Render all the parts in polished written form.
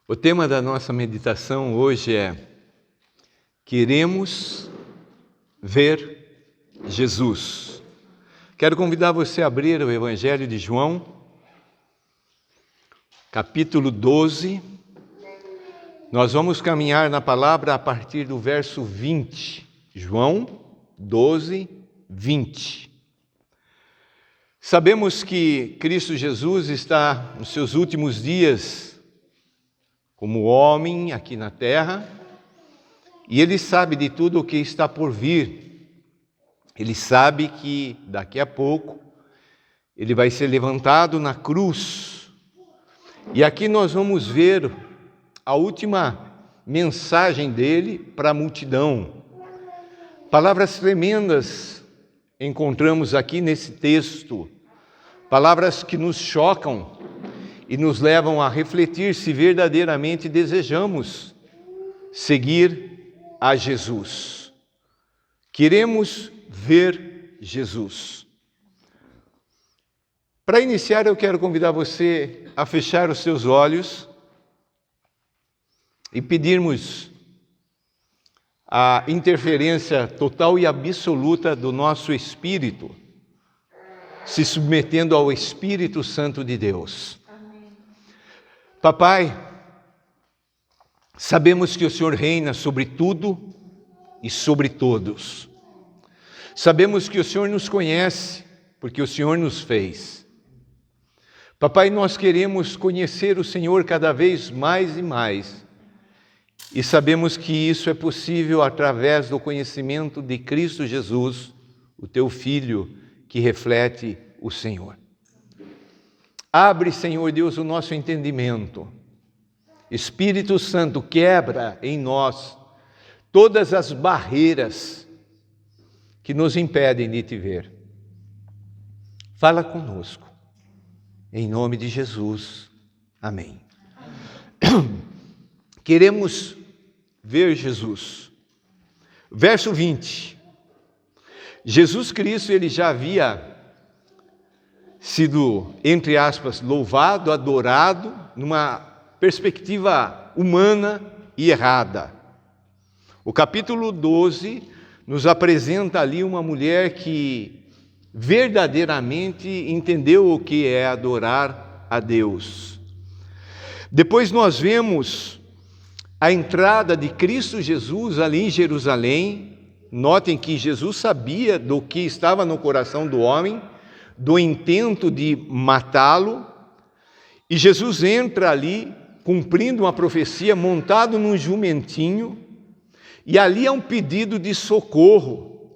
O tema da nossa meditação hoje é: queremos ver Jesus. Quero convidar você a abrir o Evangelho de João, capítulo 12. Nós vamos caminhar na palavra a partir do verso 20. João 12, 20. Sabemos que Cristo Jesus está nos seus últimos dias como homem aqui na terra, e Ele sabe de tudo o que está por vir. Ele sabe que daqui a pouco Ele vai ser levantado na cruz. E aqui nós vamos ver a última mensagem dele para a multidão. Palavras tremendas encontramos aqui nesse texto, palavras que nos chocam e nos levam a refletir se verdadeiramente desejamos seguir a Jesus. Queremos ver Jesus. Para iniciar, eu quero convidar você a fechar os seus olhos e pedirmos a interferência total e absoluta do nosso espírito, se submetendo ao Espírito Santo de Deus. Amém. Papai, sabemos que o Senhor reina sobre tudo e sobre todos. Sabemos que o Senhor nos conhece, porque o Senhor nos fez. Papai, nós queremos conhecer o Senhor cada vez mais e mais. E sabemos que isso é possível através do conhecimento de Cristo Jesus, o Teu Filho, que reflete o Senhor. Abre, Senhor Deus, o nosso entendimento. Espírito Santo, quebra em nós todas as barreiras que nos impedem de Te ver. Fala conosco. Em nome de Jesus. Amém. Queremos ver Jesus. Verso 20. Jesus Cristo, Ele já havia sido, entre aspas, louvado, adorado, numa perspectiva humana e errada. O capítulo 12 nos apresenta ali uma mulher que verdadeiramente entendeu o que é adorar a Deus. Depois nós vemos a entrada de Cristo Jesus ali em Jerusalém. Notem que Jesus sabia do que estava no coração do homem, do intento de matá-lo, e Jesus entra ali, cumprindo uma profecia, montado num jumentinho, e ali há um pedido de socorro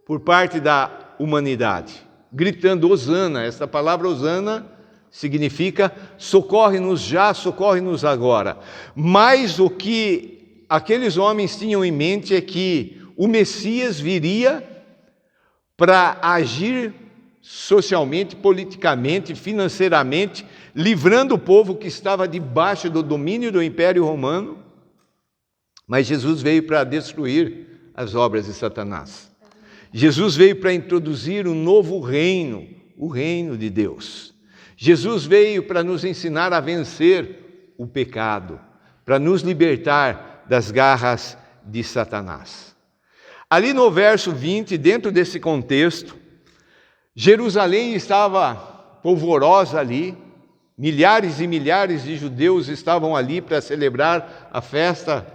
por parte da humanidade, gritando Hosana. Essa palavra Hosana significa socorre-nos já, socorre-nos agora. Mas o que aqueles homens tinham em mente é que o Messias viria para agir socialmente, politicamente, financeiramente, livrando o povo que estava debaixo do domínio do Império Romano. Mas Jesus veio para destruir as obras de Satanás. Jesus veio para introduzir um novo reino, o reino de Deus. Jesus veio para nos ensinar a vencer o pecado, para nos libertar das garras de Satanás. Ali no verso 20, dentro desse contexto, Jerusalém estava polvorosa ali, milhares e milhares de judeus estavam ali para celebrar a festa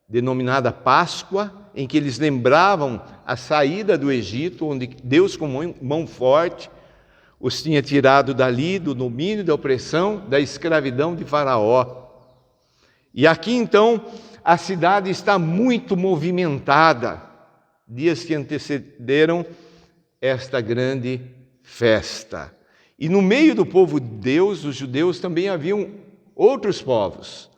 denominada Páscoa, em que eles lembravam a saída do Egito, onde Deus com mão forte os tinha tirado dali, do domínio, da opressão, da escravidão de Faraó. E aqui então a cidade está muito movimentada, dias que antecederam esta grande festa. E no meio do povo de Deus, os judeus, também haviam outros povos.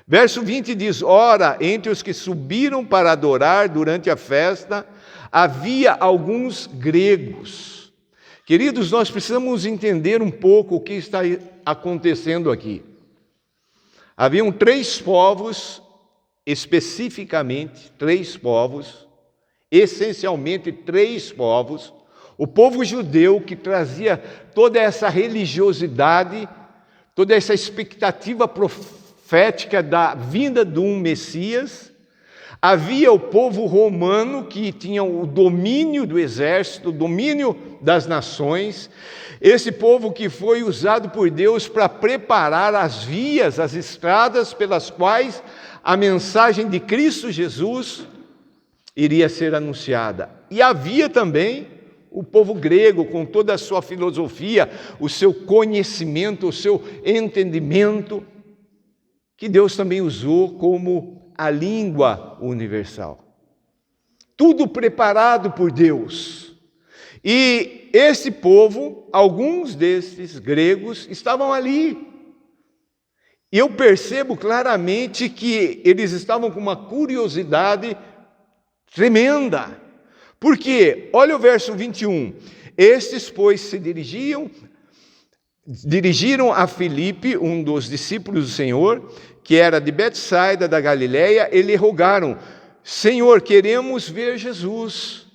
Verso 20 diz: ora, entre os que subiram para adorar durante a festa, havia alguns gregos. Queridos, nós precisamos entender um pouco o que está acontecendo aqui. Haviam três povos, especificamente três povos, essencialmente três povos. O povo judeu, que trazia toda essa religiosidade, toda essa expectativa profética da vinda de um Messias. Havia o povo romano que tinha o domínio do exército, o domínio das nações. Esse povo que foi usado por Deus para preparar as vias, as estradas pelas quais a mensagem de Cristo Jesus iria ser anunciada. E havia também o povo grego, com toda a sua filosofia, o seu conhecimento, o seu entendimento, que Deus também usou como a língua universal. Tudo preparado por Deus. E esse povo, alguns desses gregos, estavam ali. E eu percebo claramente que eles estavam com uma curiosidade tremenda. Porque, olha o verso 21, estes, pois, se dirigiram a Filipe, um dos discípulos do Senhor, que era de Betsaida da Galileia, e lhe rogaram: Senhor, queremos ver Jesus.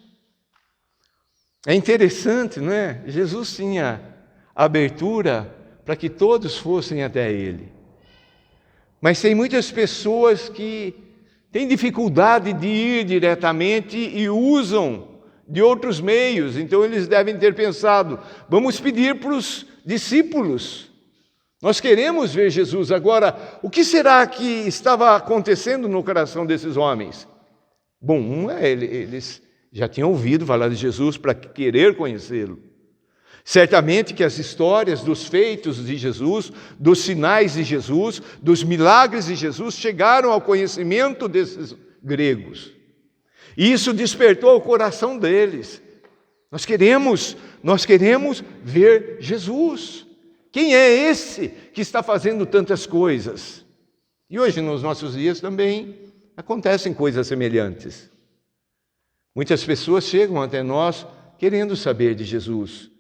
É interessante, não é? Jesus tinha abertura para que todos fossem até Ele. Mas tem muitas pessoas que têm dificuldade de ir diretamente e usam de outros meios. Então eles devem ter pensado: vamos pedir para os discípulos. Nós queremos ver Jesus. Agora, o que será que estava acontecendo no coração desses homens? Bom, eles já tinham ouvido falar de Jesus para querer conhecê-lo. Certamente que as histórias dos feitos de Jesus, dos sinais de Jesus, dos milagres de Jesus chegaram ao conhecimento desses gregos. E isso despertou o coração deles. Nós queremos ver Jesus. Quem é esse que está fazendo tantas coisas? E hoje, nos nossos dias, também acontecem coisas semelhantes. Muitas pessoas chegam até nós querendo saber de Jesus,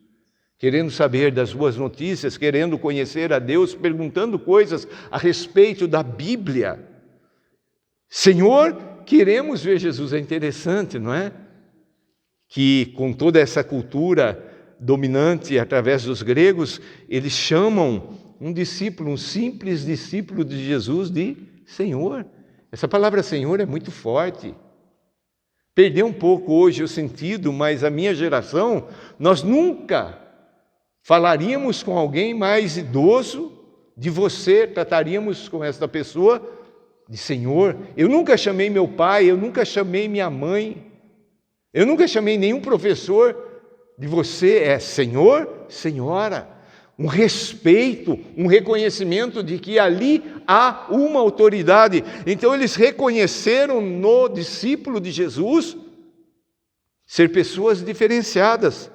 querendo saber das boas notícias, querendo conhecer a Deus, perguntando coisas a respeito da Bíblia. Senhor, queremos ver Jesus. É interessante, não é? Que com toda essa cultura dominante através dos gregos, eles chamam um discípulo, um simples discípulo de Jesus, de Senhor. Essa palavra Senhor é muito forte. Perdeu um pouco hoje o sentido, mas a minha geração, nós nunca falaríamos com alguém mais idoso de você, trataríamos com esta pessoa de Senhor. Eu nunca chamei meu pai, eu nunca chamei minha mãe, eu nunca chamei nenhum professor de você, é Senhor, Senhora. Um respeito, um reconhecimento de que ali há uma autoridade. Então eles reconheceram no discípulo de Jesus ser pessoas diferenciadas.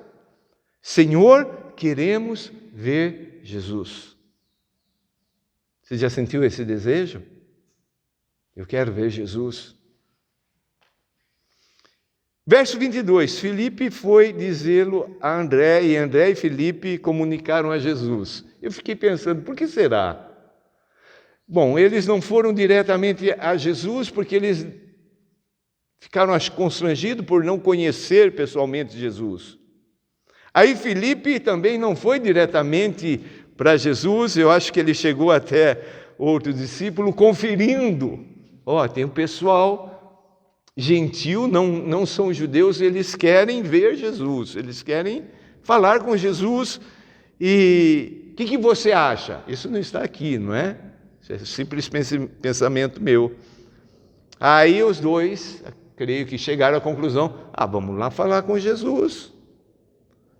Senhor, queremos ver Jesus. Você já sentiu esse desejo? Eu quero ver Jesus. Verso 22, Filipe foi dizê-lo a André, e André e Filipe comunicaram a Jesus. Eu fiquei pensando, por que será? Bom, eles não foram diretamente a Jesus, porque eles ficaram constrangidos por não conhecer pessoalmente Jesus. Aí Filipe também não foi diretamente para Jesus, eu acho que ele chegou até outro discípulo conferindo. Tem um pessoal gentil, não são judeus, eles querem ver Jesus, eles querem falar com Jesus. E o que você acha? Isso não está aqui, não é? Isso é simples pensamento meu. Aí os dois, creio que chegaram à conclusão: vamos lá falar com Jesus,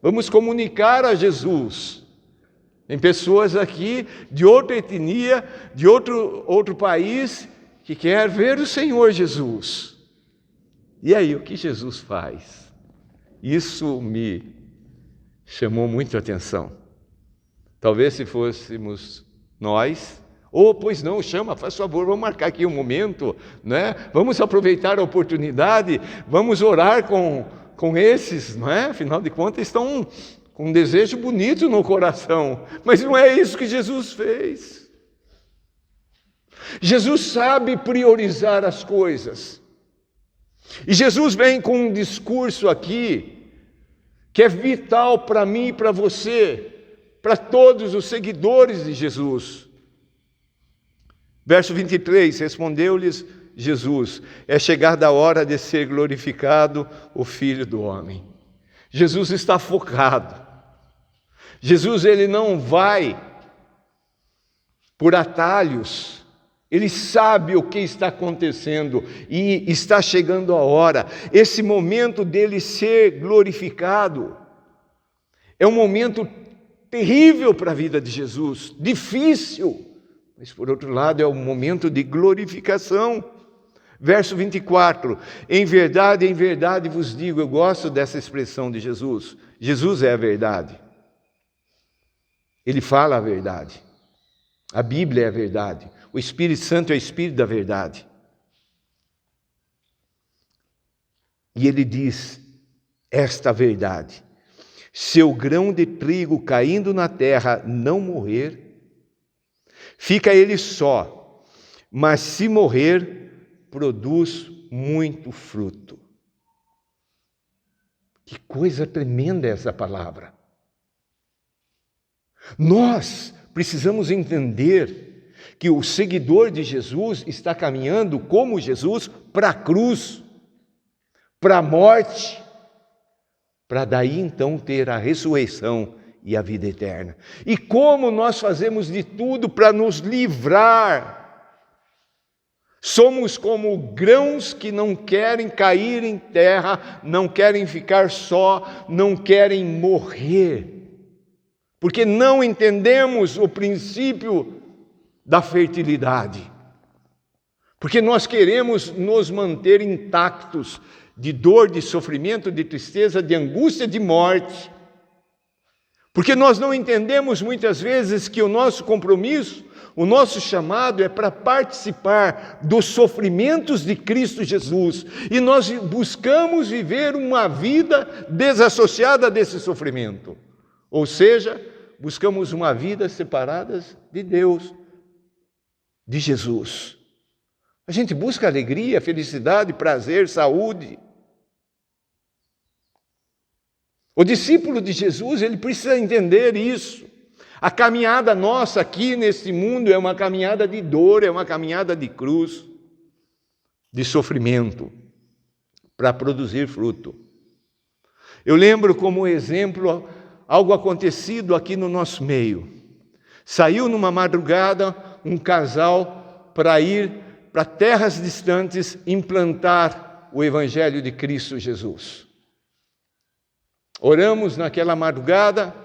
vamos comunicar a Jesus. Tem pessoas aqui de outra etnia, de outro país, que quer ver o Senhor Jesus. E aí, o que Jesus faz? Isso me chamou muito a atenção. Talvez se fôssemos nós, pois não, faz favor, vamos marcar aqui um momento, né? Vamos aproveitar a oportunidade, vamos orar com esses, não é? Afinal de contas, estão com um desejo bonito no coração. Mas não é isso que Jesus fez. Jesus sabe priorizar as coisas. E Jesus vem com um discurso aqui que é vital para mim e para você, para todos os seguidores de Jesus. Verso 23, respondeu-lhes Jesus: é chegada a hora de ser glorificado o Filho do Homem. Jesus está focado. Jesus, ele não vai por atalhos. Ele sabe o que está acontecendo e está chegando a hora. Esse momento dele ser glorificado é um momento terrível para a vida de Jesus, difícil, mas por outro lado é um momento de glorificação. Verso 24, em verdade vos digo, eu gosto dessa expressão de Jesus. Jesus é a verdade. Ele fala a verdade. A Bíblia é a verdade. O Espírito Santo é o Espírito da verdade. E ele diz esta verdade: se o grão de trigo caindo na terra não morrer, fica ele só, mas se morrer, produz muito fruto. Que coisa tremenda é essa palavra. Nós precisamos entender que o seguidor de Jesus está caminhando como Jesus para a cruz, para a morte, para daí então ter a ressurreição e a vida eterna. E como nós fazemos de tudo para nos livrar. Somos como grãos que não querem cair em terra, não querem ficar só, não querem morrer, porque não entendemos o princípio da fertilidade, porque nós queremos nos manter intactos de dor, de sofrimento, de tristeza, de angústia, de morte, porque nós não entendemos muitas vezes que o nosso compromisso, o nosso chamado é para participar dos sofrimentos de Cristo Jesus, e nós buscamos viver uma vida desassociada desse sofrimento, ou seja, buscamos uma vida separada de Deus, de Jesus. A gente busca alegria, felicidade, prazer, saúde. O discípulo de Jesus, ele precisa entender isso. A caminhada nossa aqui nesse mundo é uma caminhada de dor, é uma caminhada de cruz, de sofrimento, para produzir fruto. Eu lembro como exemplo algo acontecido aqui no nosso meio. Saiu numa madrugada um casal para ir para terras distantes implantar o Evangelho de Cristo Jesus. Oramos naquela madrugada,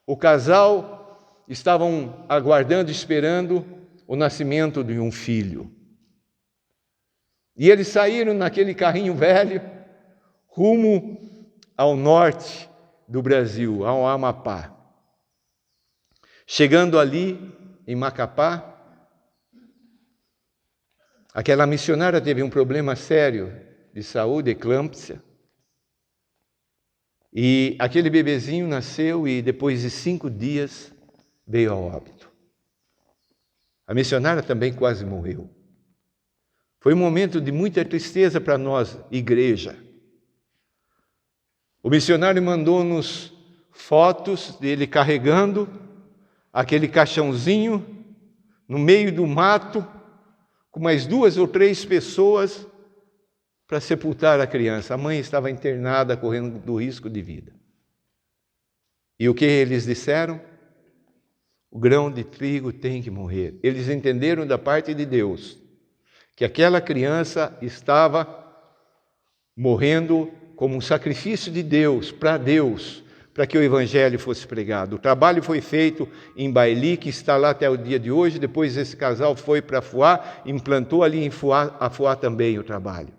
o casal estavam aguardando, esperando o nascimento de um filho. E eles saíram naquele carrinho velho, rumo ao norte do Brasil, ao Amapá. Chegando ali, em Macapá, aquela missionária teve um problema sério de saúde, eclâmpsia. E aquele bebezinho nasceu e depois de 5 dias veio ao óbito. A missionária também quase morreu. Foi um momento de muita tristeza para nós, igreja. O missionário mandou-nos fotos dele carregando aquele caixãozinho no meio do mato, com mais 2 ou 3 pessoas para sepultar a criança. A mãe estava internada, correndo do risco de vida. E o que eles disseram? O grão de trigo tem que morrer. Eles entenderam da parte de Deus que aquela criança estava morrendo como um sacrifício de Deus, para que o Evangelho fosse pregado. O trabalho foi feito em Baili, que está lá até o dia de hoje. Depois esse casal foi para Fuá, implantou ali em Fuá também o trabalho.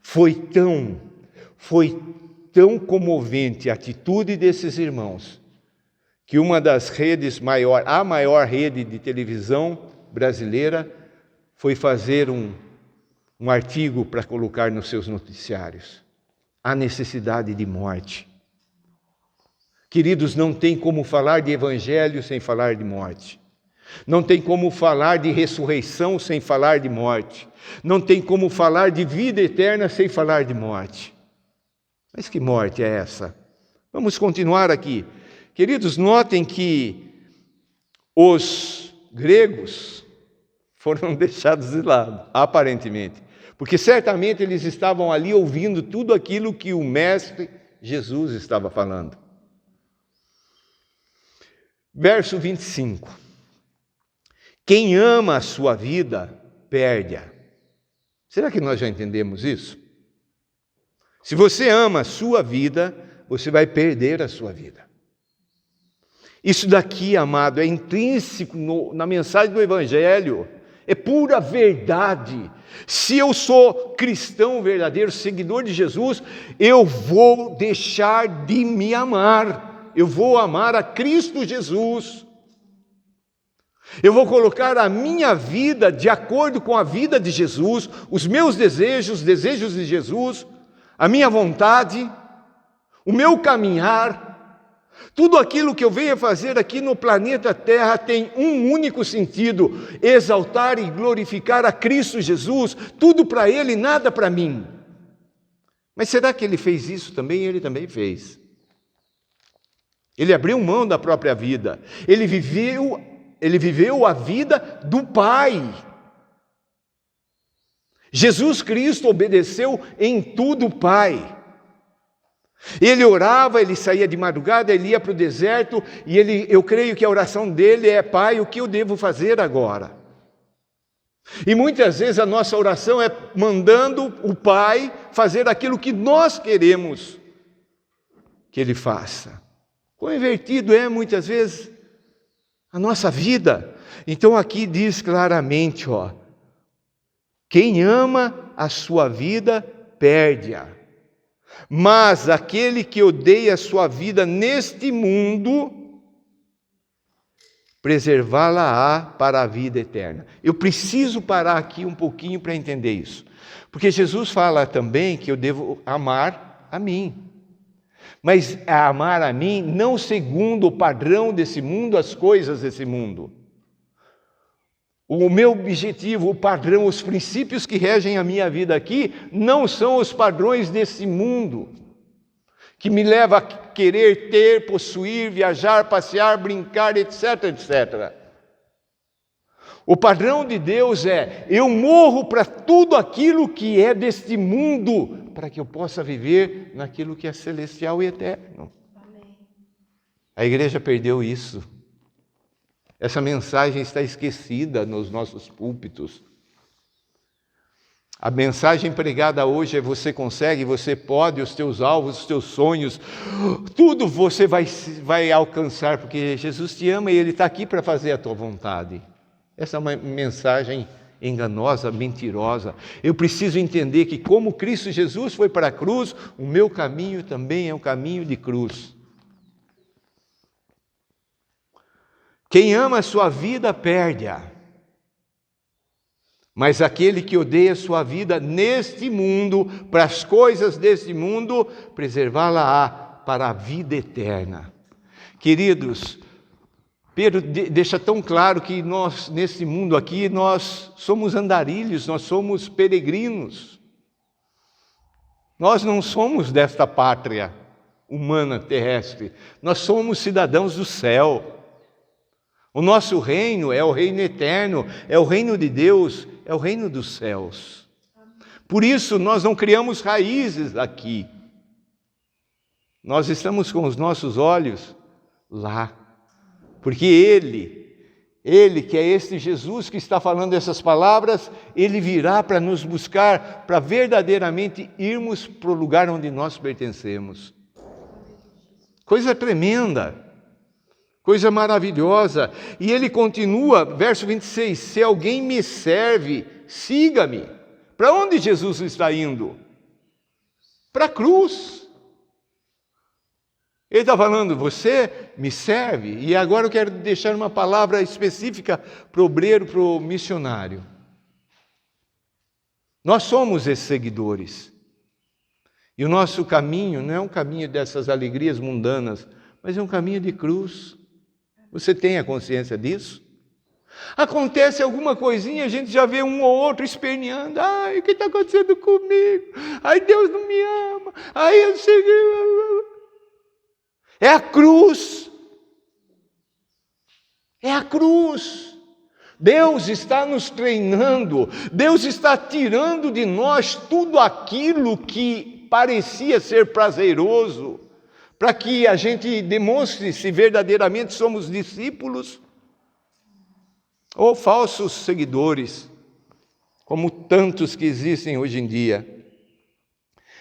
Foi tão comovente a atitude desses irmãos, que uma das redes a maior rede de televisão brasileira, foi fazer um artigo para colocar nos seus noticiários. A necessidade de morte. Queridos, não tem como falar de evangelho sem falar de morte. Não tem como falar de ressurreição sem falar de morte. Não tem como falar de vida eterna sem falar de morte. Mas que morte é essa? Vamos continuar aqui. Queridos, notem que os gregos, foram deixados de lado, aparentemente. Porque certamente eles estavam ali ouvindo tudo aquilo que o Mestre Jesus estava falando. Verso 25. Quem ama a sua vida, perde-a. Será que nós já entendemos isso? Se você ama a sua vida, você vai perder a sua vida. Isso daqui, amado, é intrínseco na mensagem do Evangelho. É pura verdade. Se eu sou cristão verdadeiro, seguidor de Jesus, eu vou deixar de me amar. Eu vou amar a Cristo Jesus. Eu vou colocar a minha vida de acordo com a vida de Jesus, os meus desejos, desejos de Jesus, a minha vontade, o meu caminhar. Tudo aquilo que eu venho fazer aqui no planeta Terra tem um único sentido: exaltar e glorificar a Cristo Jesus, tudo para Ele, nada para mim. Mas será que Ele fez isso também? Ele também fez. Ele abriu mão da própria vida, Ele viveu a vida do Pai. Jesus Cristo obedeceu em tudo o Pai. Ele orava, ele saía de madrugada, ele ia para o deserto, e eu creio que a oração dele é: Pai, o que eu devo fazer agora? E muitas vezes a nossa oração é mandando o Pai fazer aquilo que nós queremos que Ele faça. Quão invertido é muitas vezes a nossa vida. Então aqui diz claramente, quem ama a sua vida, perde-a. Mas aquele que odeia a sua vida neste mundo, preservá-la-á para a vida eterna. Eu preciso parar aqui um pouquinho para entender isso. Porque Jesus fala também que eu devo amar a mim. Mas amar a mim não segundo o padrão desse mundo, as coisas desse mundo. O meu objetivo, o padrão, os princípios que regem a minha vida aqui, não são os padrões desse mundo, que me leva a querer ter, possuir, viajar, passear, brincar, etc, etc. O padrão de Deus é: eu morro para tudo aquilo que é deste mundo, para que eu possa viver naquilo que é celestial e eterno. Amém. A igreja perdeu isso. Essa mensagem está esquecida nos nossos púlpitos. A mensagem pregada hoje é: você consegue, você pode, os teus alvos, os teus sonhos, tudo você vai alcançar, porque Jesus te ama e Ele está aqui para fazer a tua vontade. Essa é uma mensagem enganosa, mentirosa. Eu preciso entender que, como Cristo Jesus foi para a cruz, o meu caminho também é um caminho de cruz. Quem ama a sua vida, perde-a. Mas aquele que odeia a sua vida neste mundo, para as coisas deste mundo, preservá-la-á para a vida eterna. Queridos, Pedro deixa tão claro que nós, nesse mundo aqui, nós somos andarilhos, nós somos peregrinos. Nós não somos desta pátria humana terrestre, nós somos cidadãos do céu. O nosso reino é o reino eterno, é o reino de Deus, é o reino dos céus. Por isso nós não criamos raízes aqui. Nós estamos com os nossos olhos lá. Porque Ele que é este Jesus que está falando essas palavras, Ele virá para nos buscar, para verdadeiramente irmos para o lugar onde nós pertencemos. Coisa tremenda. Coisa maravilhosa. E ele continua, verso 26, se alguém me serve, siga-me. Para onde Jesus está indo? Para a cruz. Ele está falando: você me serve. E agora eu quero deixar uma palavra específica para o obreiro, para o missionário. Nós somos esses seguidores. E o nosso caminho não é um caminho dessas alegrias mundanas, mas é um caminho de cruz. Você tem a consciência disso? Acontece alguma coisinha, a gente já vê um ou outro esperneando: ai, o que está acontecendo comigo? Ai, Deus não me ama. Ai, eu sei. É a cruz. É a cruz. Deus está nos treinando, Deus está tirando de nós tudo aquilo que parecia ser prazeroso, para que a gente demonstre se verdadeiramente somos discípulos ou falsos seguidores, como tantos que existem hoje em dia.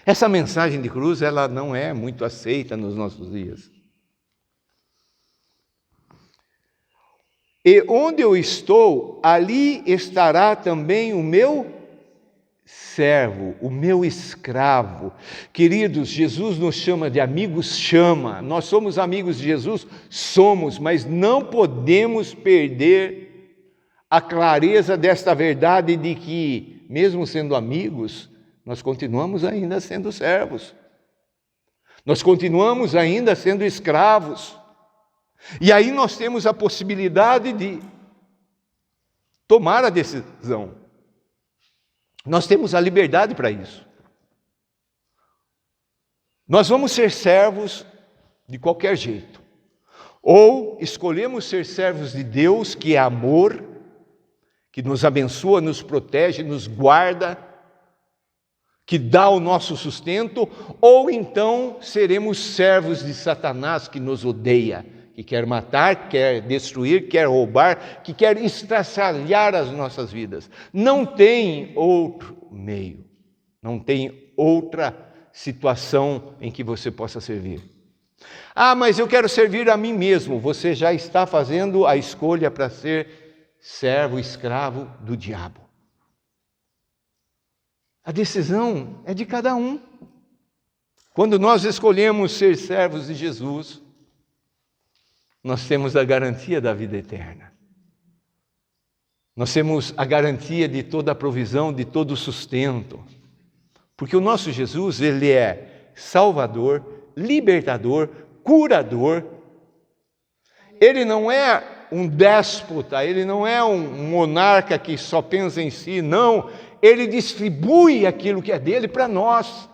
Essa mensagem de cruz, ela não é muito aceita nos nossos dias. E onde eu estou, ali estará também o meu servo, o meu escravo. Queridos, Jesus nos chama de amigos, chama. Nós somos amigos de Jesus? Somos, mas não podemos perder a clareza desta verdade de que, mesmo sendo amigos, nós continuamos ainda sendo servos. Nós continuamos ainda sendo escravos. E aí nós temos a possibilidade de tomar a decisão. Nós temos a liberdade para isso. Nós vamos ser servos de qualquer jeito. Ou escolhemos ser servos de Deus, que é amor, que nos abençoa, nos protege, nos guarda, que dá o nosso sustento, ou então seremos servos de Satanás, que nos odeia, que quer matar, quer destruir, quer roubar, que quer estraçalhar as nossas vidas. Não tem outro meio, não tem outra situação em que você possa servir. Ah, mas eu quero servir a mim mesmo. Você já está fazendo a escolha para ser servo, escravo do diabo. A decisão é de cada um. Quando nós escolhemos ser servos de Jesus, nós temos a garantia da vida eterna. Nós temos a garantia de toda a provisão, de todo o sustento. Porque o nosso Jesus, ele é Salvador, libertador, curador. Ele não é um déspota, ele não é um monarca que só pensa em si, não. Ele distribui aquilo que é dele para nós.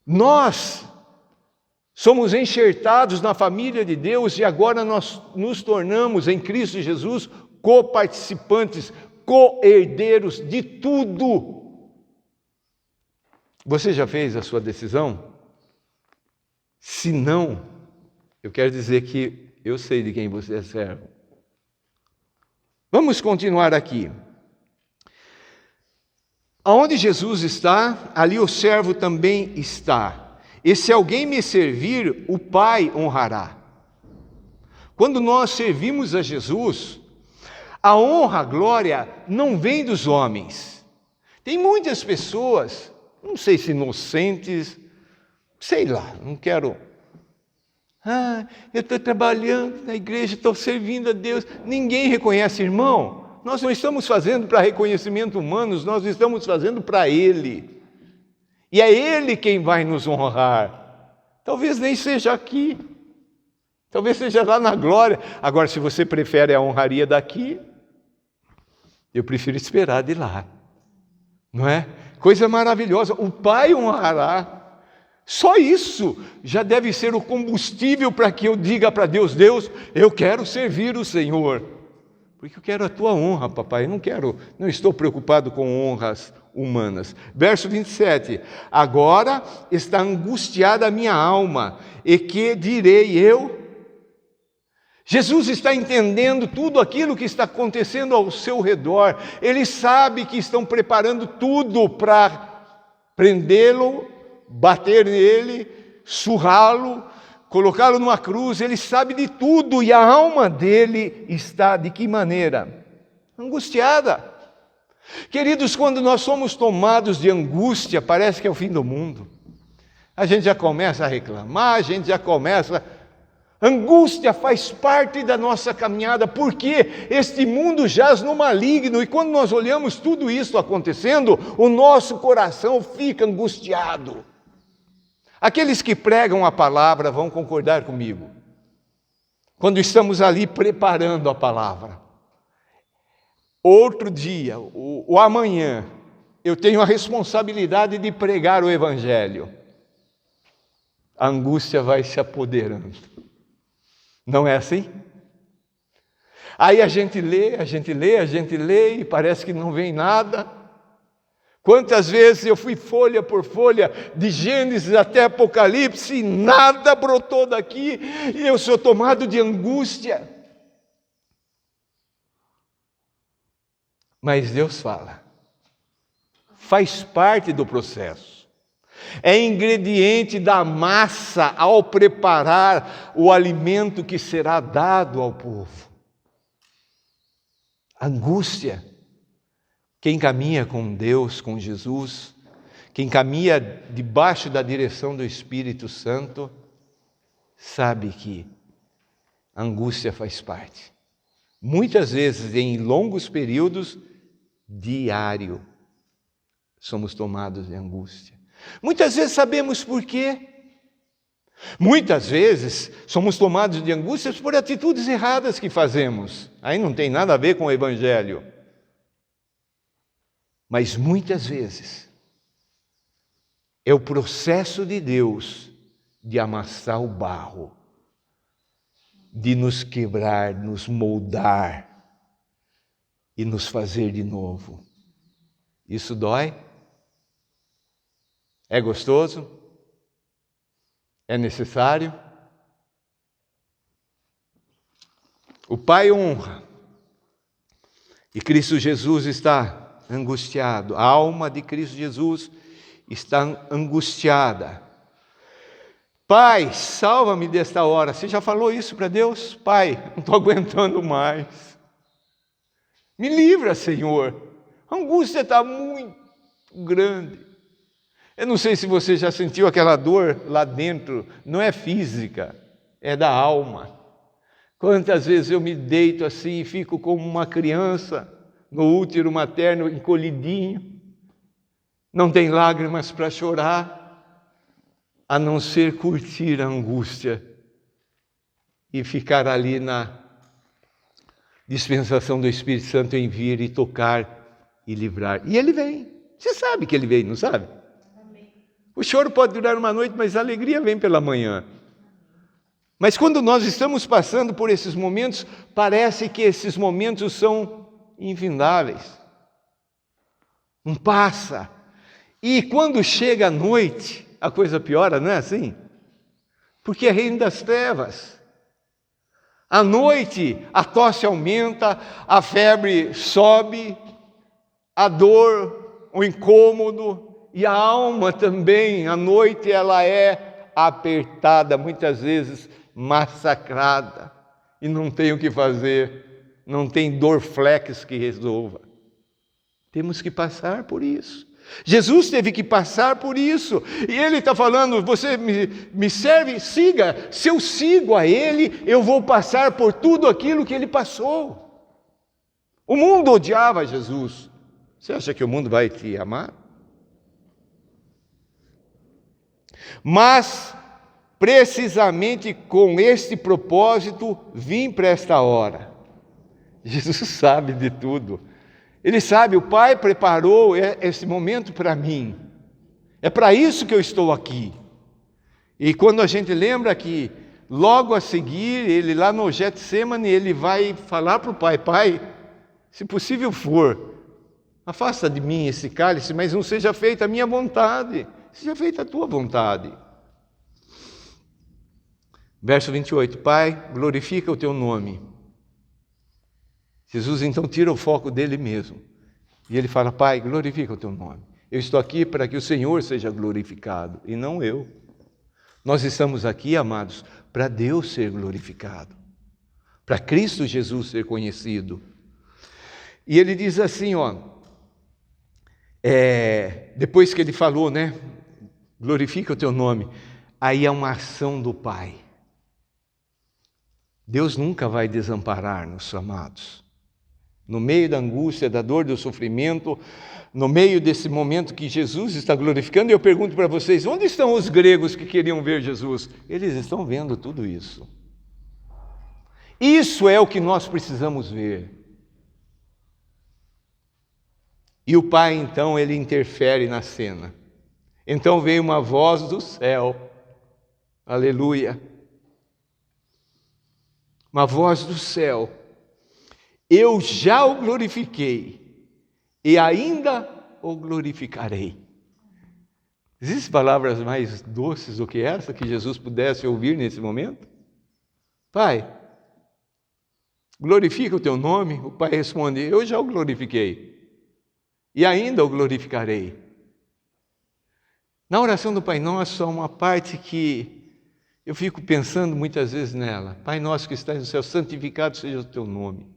Nós somos enxertados na família de Deus e agora nós nos tornamos em Cristo Jesus coparticipantes, co-herdeiros de tudo. Você já fez a sua decisão? Se não, eu quero dizer que eu sei de quem você é servo. Vamos continuar aqui. Aonde Jesus está, ali o servo também está. E se alguém me servir, o Pai honrará. Quando nós servimos a Jesus, a honra, a glória não vem dos homens. Tem muitas pessoas, não sei se inocentes, sei lá, não quero. Eu estou trabalhando na igreja, estou servindo a Deus. Ninguém reconhece, irmão. Nós não estamos fazendo para reconhecimento humano, nós estamos fazendo para Ele. E é Ele quem vai nos honrar. Talvez nem seja aqui. Talvez seja lá na glória. Agora, se você prefere a honraria daqui, eu prefiro esperar de lá. Não é? Coisa maravilhosa. O Pai honrará. Só isso já deve ser o combustível para que eu diga para Deus, Deus, eu quero servir o Senhor. Porque eu quero a tua honra, papai. Eu não estou preocupado com honras humanas. Verso 27. Agora está angustiada a minha alma, e que direi eu? Jesus está entendendo tudo aquilo que está acontecendo ao seu redor. Ele sabe que estão preparando tudo para prendê-lo, bater nele, surrá-lo, colocá-lo numa cruz. Ele sabe de tudo e a alma dele está de que maneira? Angustiada. Queridos, quando nós somos tomados de angústia, parece que é o fim do mundo. A gente já começa a reclamar, a gente já começa. Angústia faz parte da nossa caminhada, porque este mundo jaz no maligno, e quando nós olhamos tudo isso acontecendo, o nosso coração fica angustiado. Aqueles que pregam a palavra vão concordar comigo. Quando estamos ali preparando a palavra, outro dia, o amanhã, eu tenho a responsabilidade de pregar o Evangelho. A angústia vai se apoderando. Não é assim? Aí a gente lê e parece que não vem nada. Quantas vezes eu fui folha por folha, de Gênesis até Apocalipse, e nada brotou daqui, e eu sou tomado de angústia. Mas Deus fala, faz parte do processo. É ingrediente da massa ao preparar o alimento que será dado ao povo. Angústia. Quem caminha com Deus, com Jesus, quem caminha debaixo da direção do Espírito Santo, sabe que a angústia faz parte. Muitas vezes, em longos períodos, diário, somos tomados de angústia. Muitas vezes sabemos por quê. Muitas vezes somos tomados de angústias por atitudes erradas que fazemos. Aí não tem nada a ver com o Evangelho. Mas muitas vezes é o processo de Deus de amassar o barro, de nos quebrar, nos moldar e nos fazer de novo. Isso dói? É gostoso? É necessário? O Pai honra e Cristo Jesus está angustiado, a alma de Cristo Jesus está angustiada. Pai, salva-me desta hora. Você já falou isso para Deus? Pai, não estou aguentando mais. Me livra, Senhor. A angústia está muito grande. Eu não sei se você já sentiu aquela dor lá dentro, não é física, é da alma. Quantas vezes eu me deito assim e fico como uma criança no útero materno, encolhidinho, não tem lágrimas para chorar, a não ser curtir a angústia e ficar ali na dispensação do Espírito Santo em vir e tocar e livrar. E ele vem. Você sabe que ele vem, não sabe? Amém. O choro pode durar uma noite, mas a alegria vem pela manhã. Mas quando nós estamos passando por esses momentos, parece que esses momentos são infindáveis. Não passa. E quando chega a noite, a coisa piora, não é assim? Porque é reino das trevas. À noite, a tosse aumenta, a febre sobe, a dor, o incômodo e a alma também. À noite ela é apertada, muitas vezes massacrada, e não tem o que fazer. Não tem Dorflex que resolva. Temos que passar por isso. Jesus teve que passar por isso. E Ele está falando, você me serve, siga. Se eu sigo a Ele, eu vou passar por tudo aquilo que Ele passou. O mundo odiava Jesus. Você acha que o mundo vai te amar? Mas, precisamente com este propósito, vim para esta hora. Jesus sabe de tudo. Ele sabe, o Pai preparou esse momento para mim. É para isso que eu estou aqui. E quando a gente lembra que logo a seguir, ele lá no Getsemane, ele vai falar para o Pai, Pai, se possível for, afasta de mim esse cálice, mas não seja feita a minha vontade, seja feita a tua vontade. Verso 28, Pai, glorifica o teu nome. Jesus então tira o foco dele mesmo. E ele fala, Pai, glorifica o teu nome. Eu estou aqui para que o Senhor seja glorificado, e não eu. Nós estamos aqui, amados, para Deus ser glorificado. Para Cristo Jesus ser conhecido. E ele diz assim, depois que ele falou, glorifica o teu nome, aí é uma ação do Pai. Deus nunca vai desamparar-nos, amados. No meio da angústia, da dor, do sofrimento, no meio desse momento que Jesus está glorificando, eu pergunto para vocês, onde estão os gregos que queriam ver Jesus? Eles estão vendo tudo isso. Isso é o que nós precisamos ver. E o Pai, então, ele interfere na cena. Então veio uma voz do céu, aleluia, uma voz do céu, eu já o glorifiquei e ainda o glorificarei. Existem palavras mais doces do que essa que Jesus pudesse ouvir nesse momento? Pai, glorifica o teu nome. O Pai responde, eu já o glorifiquei e ainda o glorificarei. Na oração do Pai Nosso há uma parte que eu fico pensando muitas vezes nela. Pai nosso que estás no céu, santificado seja o teu nome.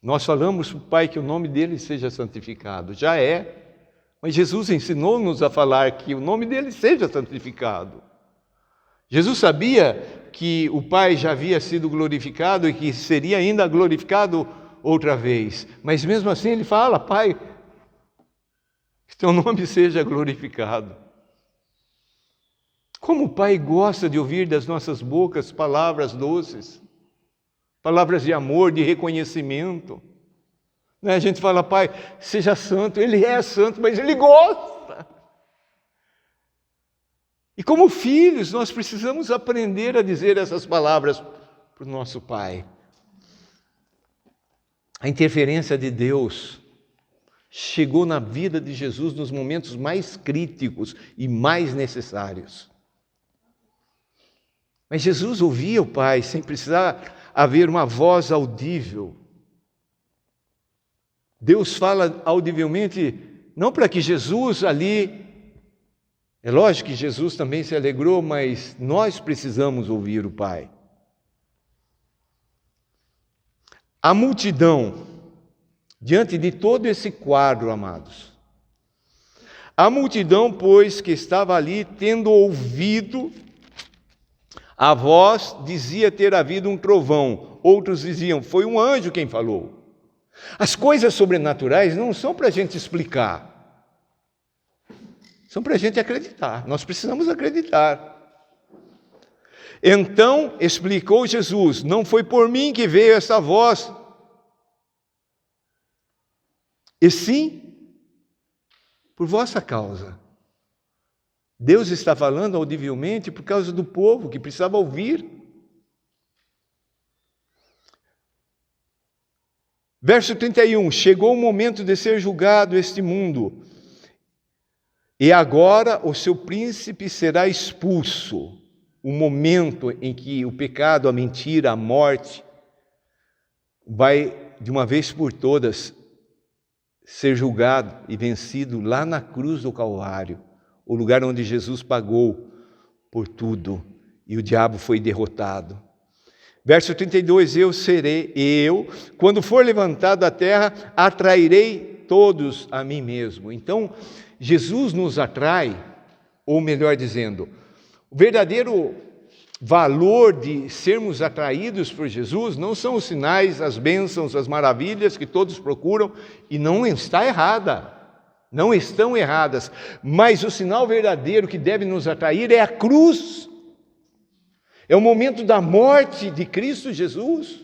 Nós falamos para o Pai que o nome dele seja santificado. Já é. Mas Jesus ensinou-nos a falar que o nome dele seja santificado. Jesus sabia que o Pai já havia sido glorificado e que seria ainda glorificado outra vez. Mas mesmo assim ele fala, Pai, que teu nome seja glorificado. Como o Pai gosta de ouvir das nossas bocas palavras doces, palavras de amor, de reconhecimento. A gente fala, Pai, seja santo. Ele é santo, mas Ele gosta. E como filhos, nós precisamos aprender a dizer essas palavras para o nosso Pai. A interferência de Deus chegou na vida de Jesus nos momentos mais críticos e mais necessários. Mas Jesus ouvia o Pai sem precisar haver uma voz audível. Deus fala audivelmente, não para que Jesus ali... É lógico que Jesus também se alegrou, mas nós precisamos ouvir o Pai. A multidão, diante de todo esse quadro, amados, a multidão, pois, que estava ali, tendo ouvido a voz, dizia ter havido um trovão. Outros diziam, foi um anjo quem falou. As coisas sobrenaturais não são para a gente explicar. São para a gente acreditar. Nós precisamos acreditar. Então explicou Jesus, não foi por mim que veio essa voz, e sim por vossa causa. Deus está falando audivelmente por causa do povo que precisava ouvir. Verso 31, chegou o momento de ser julgado este mundo, e agora o seu príncipe será expulso. O momento em que o pecado, a mentira, a morte, vai de uma vez por todas ser julgado e vencido lá na cruz do Calvário, o lugar onde Jesus pagou por tudo e o diabo foi derrotado. Verso 32, eu, quando for levantado da terra, atrairei todos a mim mesmo. Então, Jesus nos atrai, ou melhor dizendo, o verdadeiro valor de sermos atraídos por Jesus não são os sinais, as bênçãos, as maravilhas que todos procuram, e não está errada, não estão erradas, mas o sinal verdadeiro que deve nos atrair é a cruz. É o momento da morte de Cristo Jesus.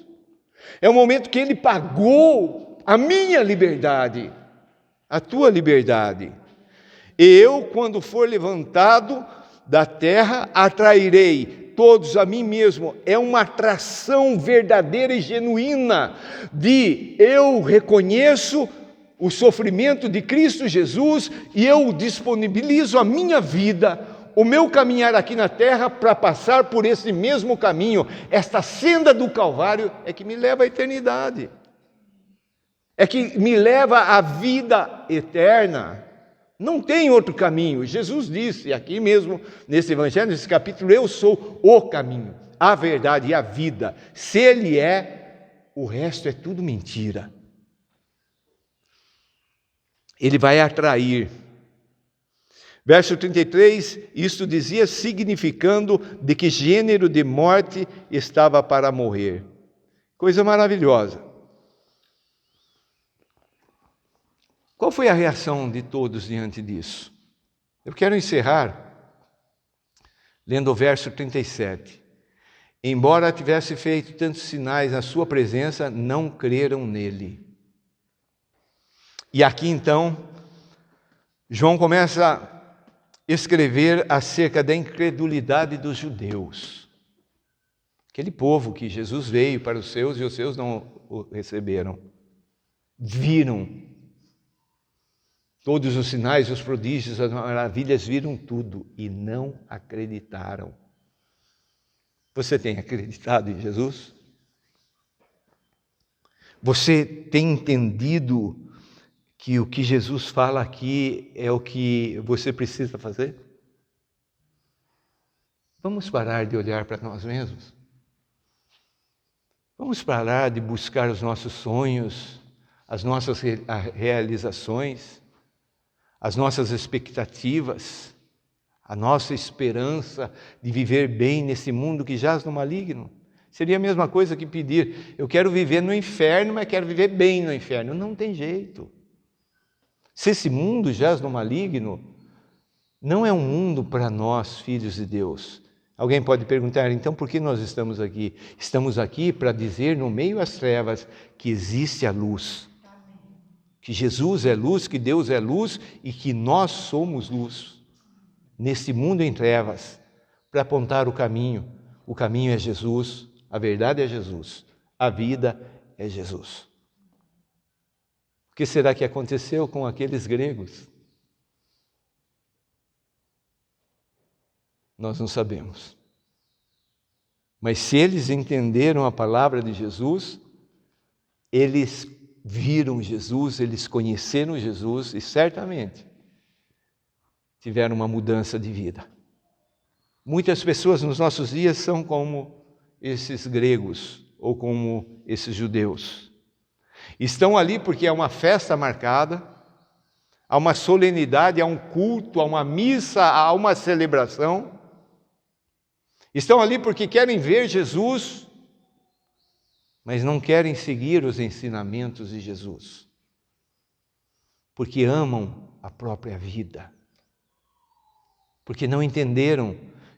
É o momento que Ele pagou a minha liberdade, a tua liberdade. Eu, quando for levantado da terra, atrairei todos a mim mesmo. É uma atração verdadeira e genuína de eu reconheço o sofrimento de Cristo Jesus e eu disponibilizo a minha vida, o meu caminhar aqui na terra para passar por esse mesmo caminho. Esta senda do Calvário é que me leva à eternidade, é que me leva à vida eterna. Não tem outro caminho. Jesus disse aqui mesmo, nesse evangelho, nesse capítulo, eu sou o caminho, a verdade e a vida. Se Ele é, o resto é tudo mentira. Ele vai atrair. Verso 33, isto dizia significando de que gênero de morte estava para morrer. Coisa maravilhosa. Qual foi a reação de todos diante disso? Eu quero encerrar lendo o verso 37. Embora tivesse feito tantos sinais na sua presença, não creram nele. E aqui então, João começa a escrever acerca da incredulidade dos judeus. Aquele povo que Jesus veio para os seus e os seus não o receberam. Viram todos os sinais, os prodígios, as maravilhas, viram tudo e não acreditaram. Você tem acreditado em Jesus? Você tem entendido que o que Jesus fala aqui é o que você precisa fazer? Vamos parar de olhar para nós mesmos? Vamos parar de buscar os nossos sonhos, as nossas realizações, as nossas expectativas, a nossa esperança de viver bem nesse mundo que jaz no maligno? Seria a mesma coisa que pedir, eu quero viver no inferno, mas quero viver bem no inferno. Não tem jeito. Se esse mundo jaz no maligno, não é um mundo para nós, filhos de Deus. Alguém pode perguntar, então por que nós estamos aqui? Estamos aqui para dizer, no meio das trevas, que existe a luz. Que Jesus é luz, que Deus é luz e que nós somos luz. Nesse mundo em trevas, para apontar o caminho. O caminho é Jesus, a verdade é Jesus, a vida é Jesus. O que será que aconteceu com aqueles gregos? Nós não sabemos. Mas se eles entenderam a palavra de Jesus, eles viram Jesus, eles conheceram Jesus e certamente tiveram uma mudança de vida. Muitas pessoas nos nossos dias são como esses gregos ou como esses judeus. Estão ali porque há uma festa marcada, há uma solenidade, há um culto, há uma missa, há uma celebração. Estão ali porque querem ver Jesus, mas não querem seguir os ensinamentos de Jesus, porque amam a própria vida, porque não entenderam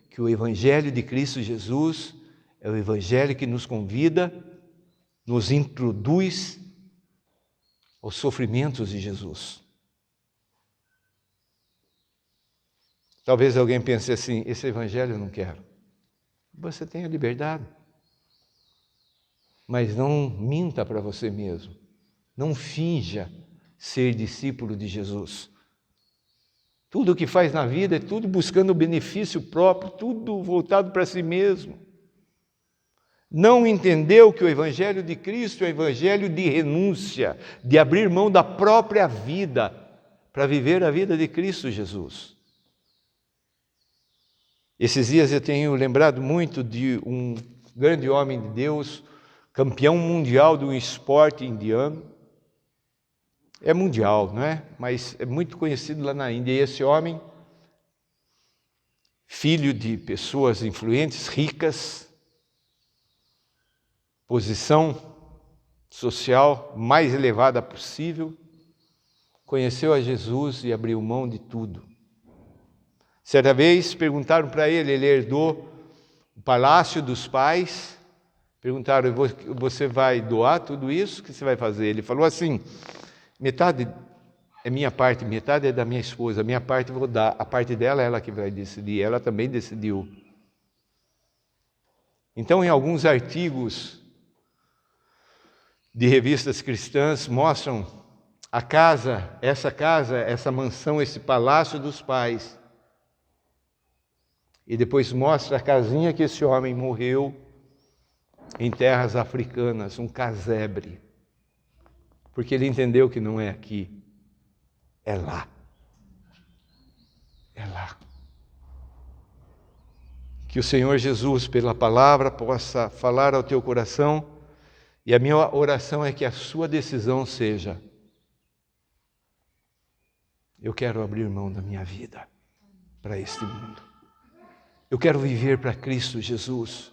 que o Evangelho de Cristo Jesus é o Evangelho que nos convida, nos introduz aos sofrimentos de Jesus. Talvez alguém pense assim, esse Evangelho eu não quero. Você tem a liberdade. Mas não minta para você mesmo. Não finja ser discípulo de Jesus. Tudo o que faz na vida é tudo buscando o benefício próprio, tudo voltado para si mesmo. Não entendeu que o Evangelho de Cristo é o Evangelho de renúncia, de abrir mão da própria vida para viver a vida de Cristo Jesus. Esses dias eu tenho lembrado muito de um grande homem de Deus, campeão mundial de um esporte indiano. É mundial, não é? Mas é muito conhecido lá na Índia. E esse homem, filho de pessoas influentes, ricas, posição social mais elevada possível, conheceu a Jesus e abriu mão de tudo. Certa vez perguntaram para ele herdou o palácio dos pais, perguntaram, você vai doar tudo isso? O que você vai fazer? Ele falou assim, metade é minha parte, metade é da minha esposa, a minha parte eu vou dar, a parte dela é ela que vai decidir, ela também decidiu. Então, em alguns artigos de revistas cristãs mostram a casa, essa mansão, esse palácio dos pais. E depois mostra a casinha que esse homem morreu em terras africanas, um casebre. Porque ele entendeu que não é aqui, é lá. É lá. Que o Senhor Jesus, pela palavra, possa falar ao teu coração, e a minha oração é que a sua decisão seja: eu quero abrir mão da minha vida para este mundo. Eu quero viver para Cristo Jesus.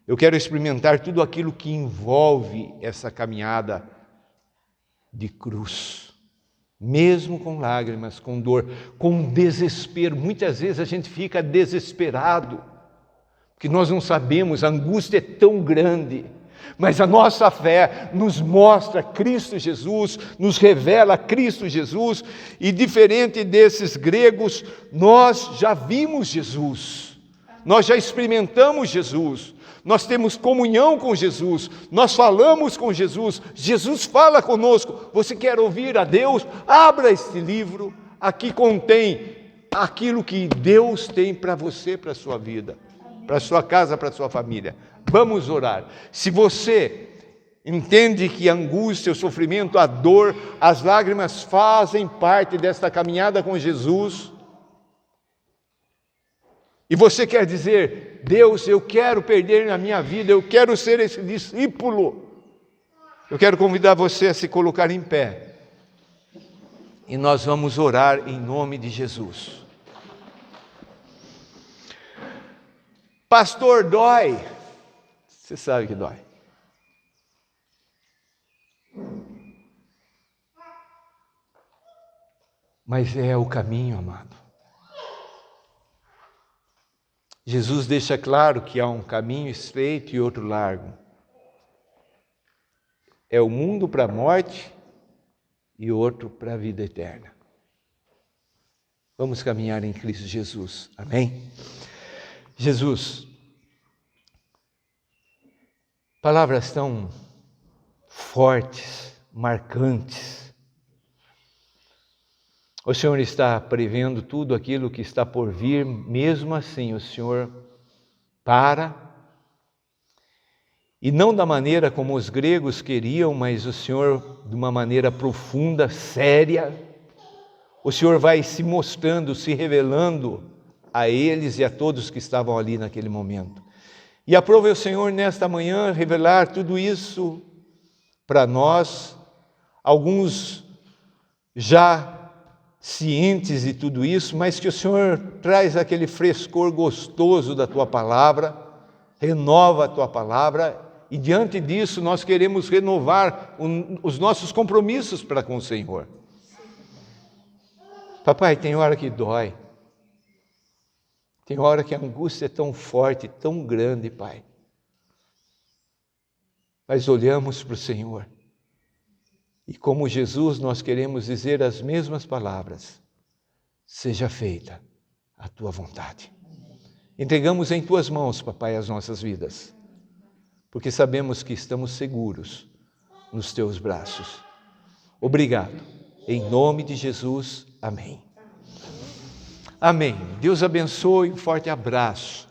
Eu quero experimentar tudo aquilo que envolve essa caminhada de cruz. Mesmo com lágrimas, com dor, com desespero. Muitas vezes a gente fica desesperado, porque nós não sabemos, a angústia é tão grande. Mas a nossa fé nos mostra Cristo Jesus, nos revela Cristo Jesus, e diferente desses gregos, nós já vimos Jesus, nós já experimentamos Jesus, nós temos comunhão com Jesus, nós falamos com Jesus, Jesus fala conosco. Você quer ouvir a Deus? Abra este livro, aqui contém aquilo que Deus tem para você, para a sua vida, para a sua casa, para a sua família. Vamos orar. Se você entende que a angústia, o sofrimento, a dor, as lágrimas fazem parte desta caminhada com Jesus, e você quer dizer: Deus, eu quero perder na minha vida, eu quero ser esse discípulo, eu quero convidar você a se colocar em pé, e nós vamos orar em nome de Jesus. Pastor, dói. Você sabe que dói. Mas é o caminho, amado. Jesus deixa claro que há um caminho estreito e outro largo. É o mundo para a morte e outro para a vida eterna. Vamos caminhar em Cristo Jesus. Amém? Jesus, palavras tão fortes, marcantes. O Senhor está prevendo tudo aquilo que está por vir, mesmo assim o Senhor para, e não da maneira como os gregos queriam, mas o Senhor de uma maneira profunda, séria. O Senhor vai se mostrando, se revelando a eles e a todos que estavam ali naquele momento. E aprove o Senhor nesta manhã revelar tudo isso para nós, alguns já cientes de tudo isso, mas que o Senhor traz aquele frescor gostoso da Tua palavra, renova a Tua palavra, e diante disso nós queremos renovar os nossos compromissos para com o Senhor. Papai, tem hora que dói, tem hora que a angústia é tão forte, tão grande, Pai. Mas olhamos para o Senhor e, como Jesus, nós queremos dizer as mesmas palavras: seja feita a Tua vontade. Entregamos em Tuas mãos, Papai, as nossas vidas, porque sabemos que estamos seguros nos Teus braços. Obrigado. Em nome de Jesus, amém. Amém. Deus abençoe, um forte abraço.